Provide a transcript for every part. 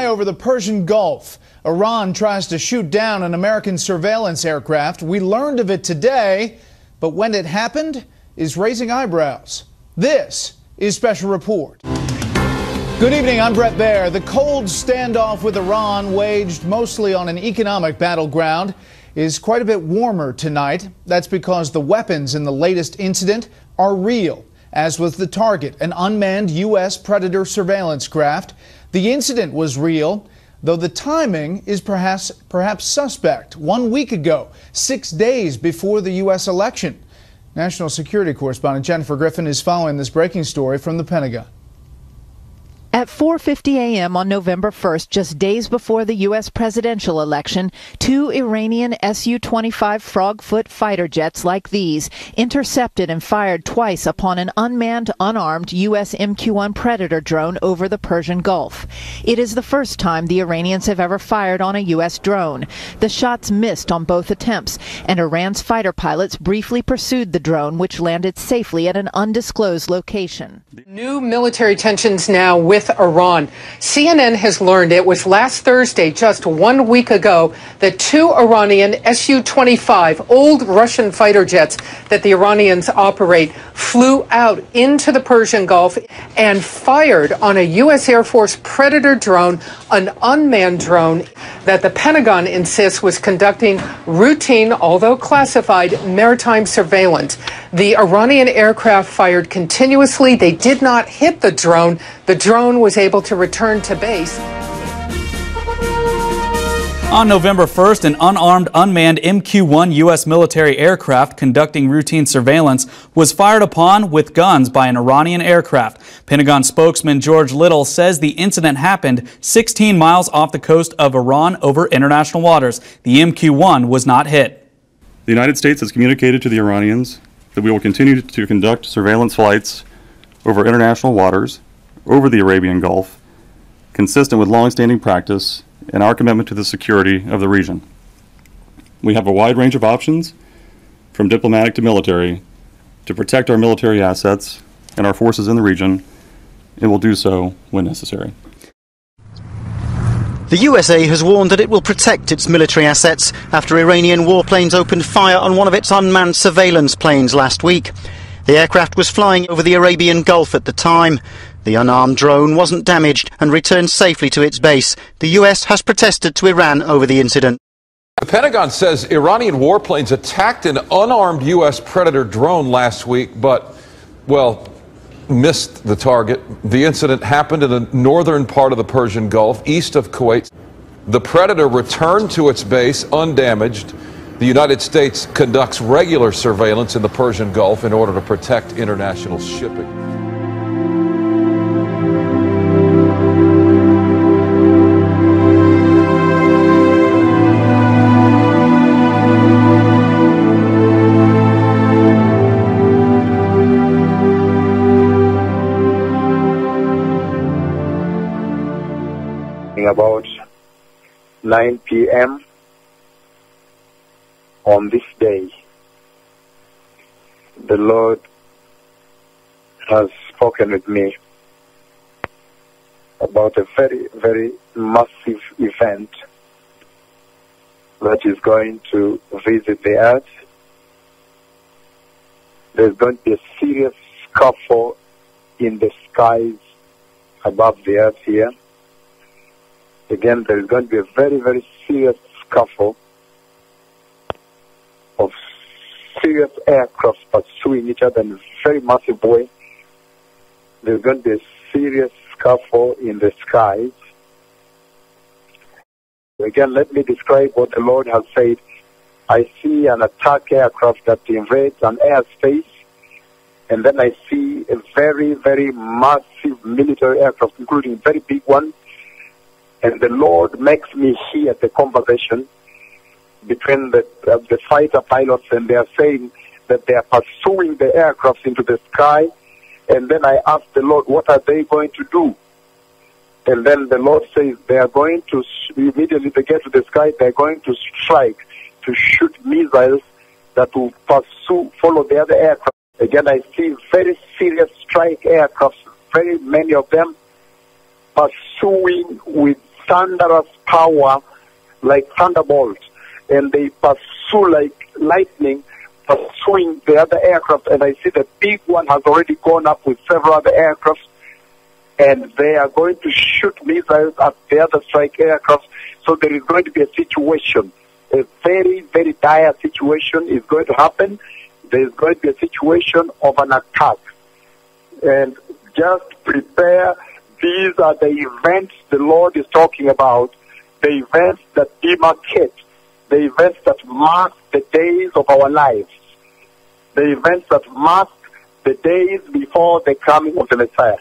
over the Persian Gulf. Iran tries to shoot down an American surveillance aircraft. We learned of it today, but when it happened is raising eyebrows. This is Special Report. Good evening, I'm Brett Baer. The cold standoff with Iran, waged mostly on an economic battleground, is quite a bit warmer tonight. That's because the weapons in the latest incident are real, as was the target, an unmanned U.S. Predator surveillance craft. The incident was real, though the timing is perhaps suspect. 1 week ago, 6 days before the U.S. election. National security correspondent Jennifer Griffin is following this breaking story from the Pentagon. At 4:50 a.m. on November 1st, just days before the U.S. presidential election, two Iranian Su-25 Frogfoot fighter jets like these intercepted and fired twice upon an unmanned, unarmed U.S. MQ-1 Predator drone over the Persian Gulf. It is the first time the Iranians have ever fired on a U.S. drone. The shots missed on both attempts, and Iran's fighter pilots briefly pursued the drone, which landed safely at an undisclosed location. New military tensions now with Iran. CNN has learned it was last Thursday, just 1 week ago, that two Iranian Su-25 old Russian fighter jets that the Iranians operate flew out into the Persian Gulf and fired on a U.S. Air Force Predator drone, an unmanned drone that the Pentagon insists was conducting routine, although classified, maritime surveillance. The Iranian aircraft fired continuously. They did not hit the drone. The drone was able to return to base. On November 1st, an unarmed, unmanned MQ-1 U.S. military aircraft conducting routine surveillance was fired upon with guns by an Iranian aircraft. Pentagon spokesman George Little says the incident happened 16 miles off the coast of Iran over international waters. The MQ-1 was not hit. The United States has communicated to the Iranians that we will continue to conduct surveillance flights over international waters, over the Arabian Gulf, consistent with long-standing practice and our commitment to the security of the region. We have a wide range of options, from diplomatic to military, to protect our military assets and our forces in the region, and will do so when necessary. The USA has warned that it will protect its military assets after Iranian warplanes opened fire on one of its unmanned surveillance planes last week. The aircraft was flying over the Arabian Gulf at the time. The unarmed drone wasn't damaged and returned safely to its base. The US has protested to Iran over the incident. The Pentagon says Iranian warplanes attacked an unarmed U.S. Predator drone last week, but, well, missed the target. The incident happened in the northern part of the Persian Gulf, east of Kuwait. The Predator returned to its base undamaged. The United States conducts regular surveillance in the Persian Gulf in order to protect international shipping. About 9 p.m. on this day, the Lord has spoken with me about a very, very massive event that is going to visit the earth. There's going to be a serious scuffle in the skies above the earth here. Again, there is going to be a very, very serious scuffle of serious aircraft pursuing each other in a very massive way. There's going to be a serious scuffle in the skies. Again, let me describe what the Lord has said. I see an attack aircraft that invades an airspace, and then I see a very, very massive military aircraft, including a very big one. And the Lord makes me hear the conversation between the fighter pilots, and they are saying that they are pursuing the aircraft into the sky. And then I ask the Lord, what are they going to do? And then the Lord says they are going to, immediately they get to the sky, they are going to strike, to shoot missiles that will follow the other aircraft. Again, I see very serious strike aircraft, very many of them pursuing with thunderous power like thunderbolts, and they pursue like lightning, pursuing the other aircraft. And I see the big one has already gone up with several other aircraft, and they are going to shoot missiles at the other strike aircraft. So there is going to be a situation, a very, very dire situation is going to happen. There is going to be a situation of an attack. And just prepare. These are the events the Lord is talking about, the events that demarcate, the events that mark the days of our lives, the events that mark the days before the coming of the Messiah.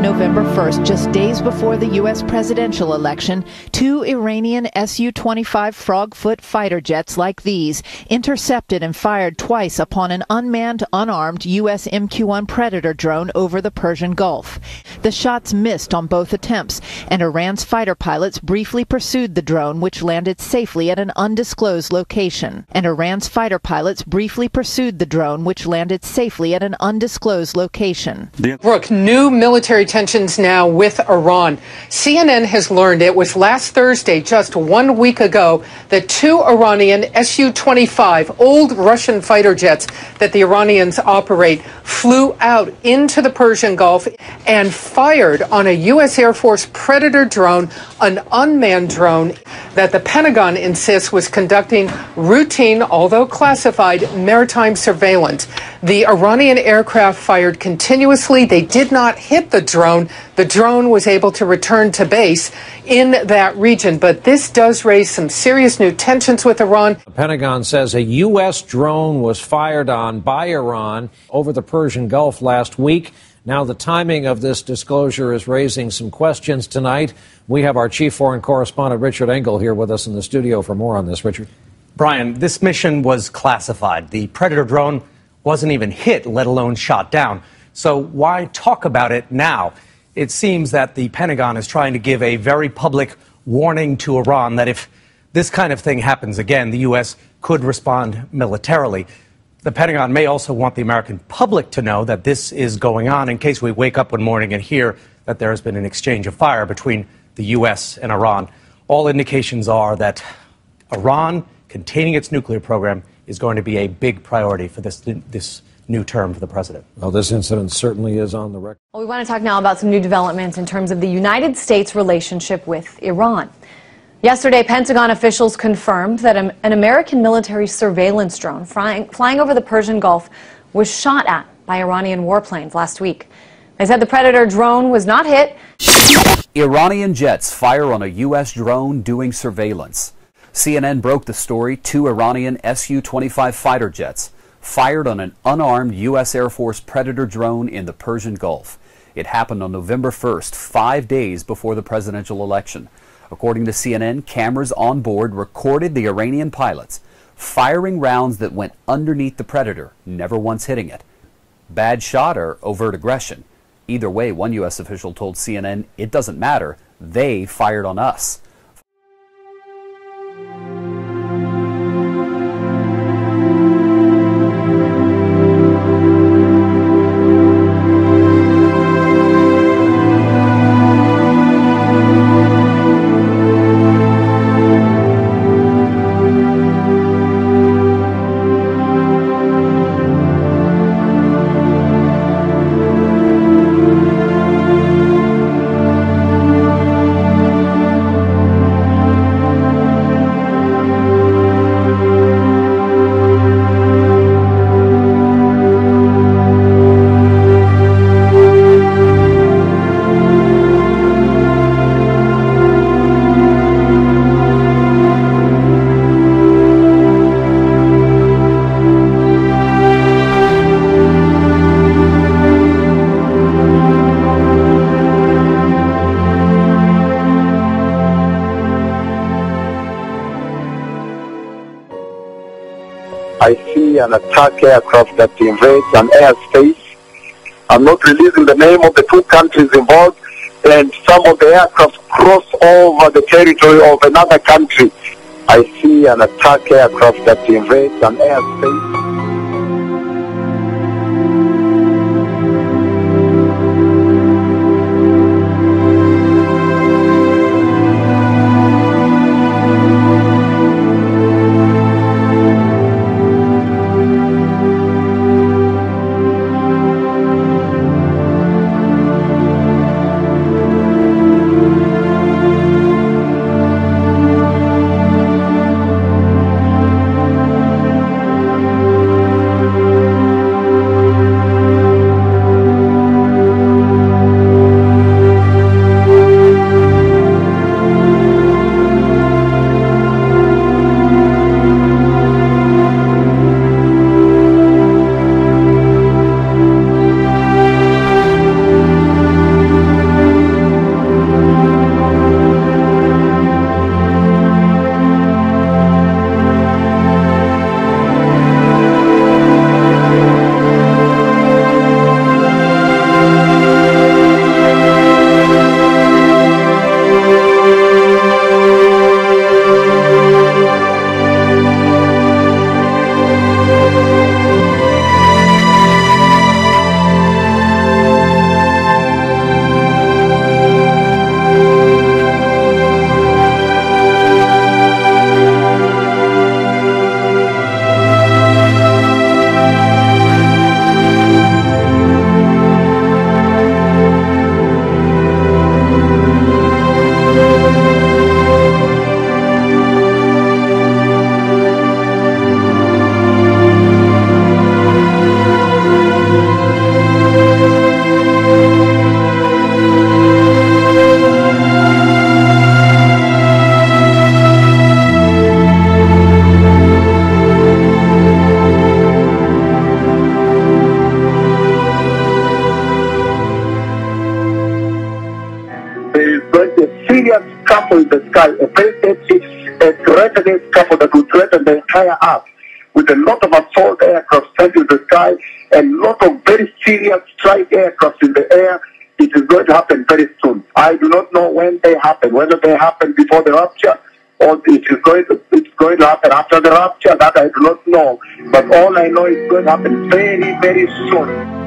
November 1st, just days before the U.S. presidential election, 2 Iranian Su-25 Frogfoot fighter jets like these intercepted and fired twice upon an unmanned, unarmed U.S. MQ-1 Predator drone over the Persian Gulf. The shots missed on both attempts, and Iran's fighter pilots briefly pursued the drone, which landed safely at an undisclosed location. Brooke, new military tensions now with Iran. CNN has learned it was last Thursday, just 1 week ago, that 2 Iranian Su-25, old Russian fighter jets that the Iranians operate, flew out into the Persian Gulf and fired on a U.S. Air Force Predator drone, an unmanned drone that the Pentagon insists was conducting routine, although classified, maritime surveillance. The Iranian aircraft fired continuously. They did not hit the drone. The drone was able to return to base in that region. But this does raise some serious new tensions with Iran. The Pentagon says a U.S. drone was fired on by Iran over the Persian Gulf last week. Now, the timing of this disclosure is raising some questions tonight. We have our chief foreign correspondent, Richard Engel, here with us in the studio for more on this. Richard. Brian, this mission was classified. The Predator drone wasn't even hit, let alone shot down. So why talk about it now? It seems that the Pentagon is trying to give a very public warning to Iran that if this kind of thing happens again, the U.S. could respond militarily. The Pentagon may also want the American public to know that this is going on in case we wake up one morning and hear that there has been an exchange of fire between the U.S. and Iran. All indications are that Iran containing its nuclear program is going to be a big priority for this new term for the president. Well, this incident certainly is on the record. Well, we want to talk now about some new developments in terms of the United States' relationship with Iran. Yesterday, Pentagon officials confirmed that an American military surveillance drone flying over the Persian Gulf was shot at by Iranian warplanes last week. They said the Predator drone was not hit. Iranian jets fire on a U.S. drone doing surveillance. CNN broke the story. 2 Iranian Su-25 fighter jets fired on an unarmed U.S. Air Force Predator drone in the Persian Gulf. It happened on November 1st, 5 days before the presidential election. According to CNN, cameras on board recorded the Iranian pilots firing rounds that went underneath the Predator, never once hitting it. Bad shot or overt aggression? Either way, one U.S. official told CNN, it doesn't matter, they fired on us. I see an attack aircraft that invades an airspace, I'm not releasing the name of the two countries involved, and some of the aircraft cross over the territory of another country. I see an attack aircraft that invades an airspace. Couple in the sky, a very deadly, threatening couple that will threaten the entire Earth, with a lot of assault aircraft sent in the sky and a lot of very serious strike aircraft in the air. It is going to happen very soon. I do not know when they happen, whether they happen before the rapture or it's going to happen after the rapture. That I do not know. But all I know is going to happen very, very soon.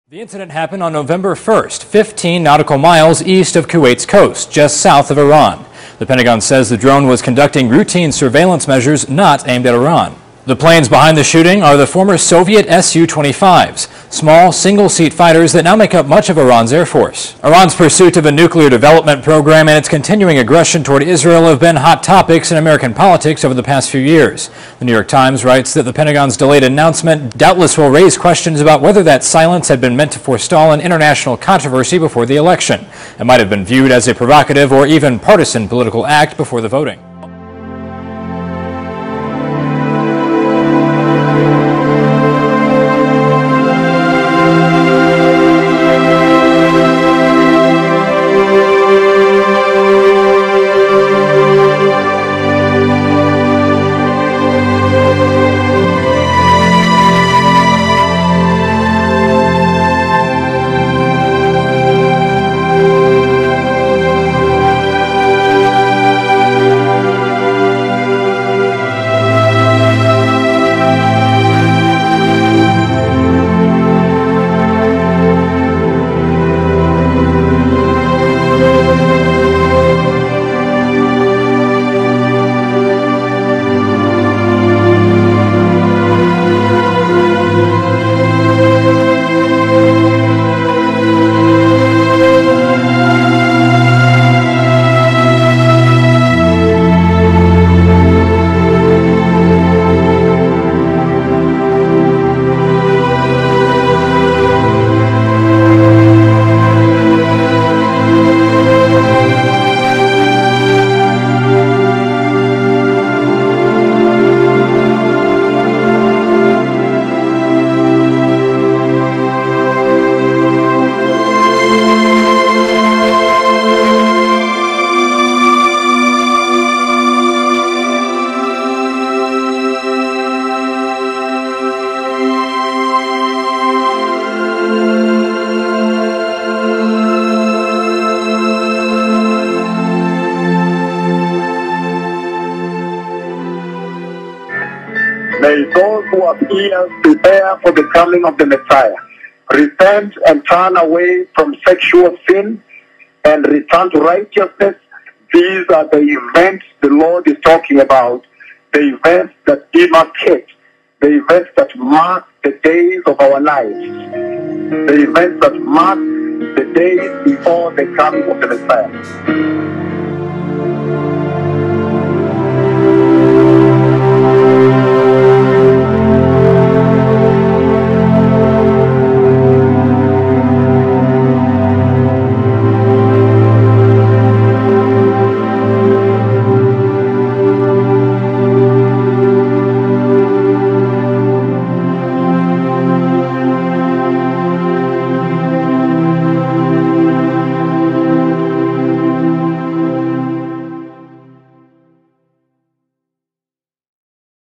The incident happened on November 1st, 15 nautical miles east of Kuwait's coast, just south of Iran. The Pentagon says the drone was conducting routine surveillance measures not aimed at Iran. The planes behind the shooting are the former Soviet Su-25s, small single-seat fighters that now make up much of Iran's air force. Iran's pursuit of a nuclear development program and its continuing aggression toward Israel have been hot topics in American politics over the past few years. The New York Times writes that the Pentagon's delayed announcement doubtless will raise questions about whether that silence had been meant to forestall an international controversy before the election. It might have been viewed as a provocative or even partisan political act before the voting. God's ears prepare for the coming of the Messiah. Repent and turn away from sexual sin and return to righteousness. These are the events the Lord is talking about, the events that demarcate, the events that mark the days of our lives, the events that mark the days before the coming of the Messiah.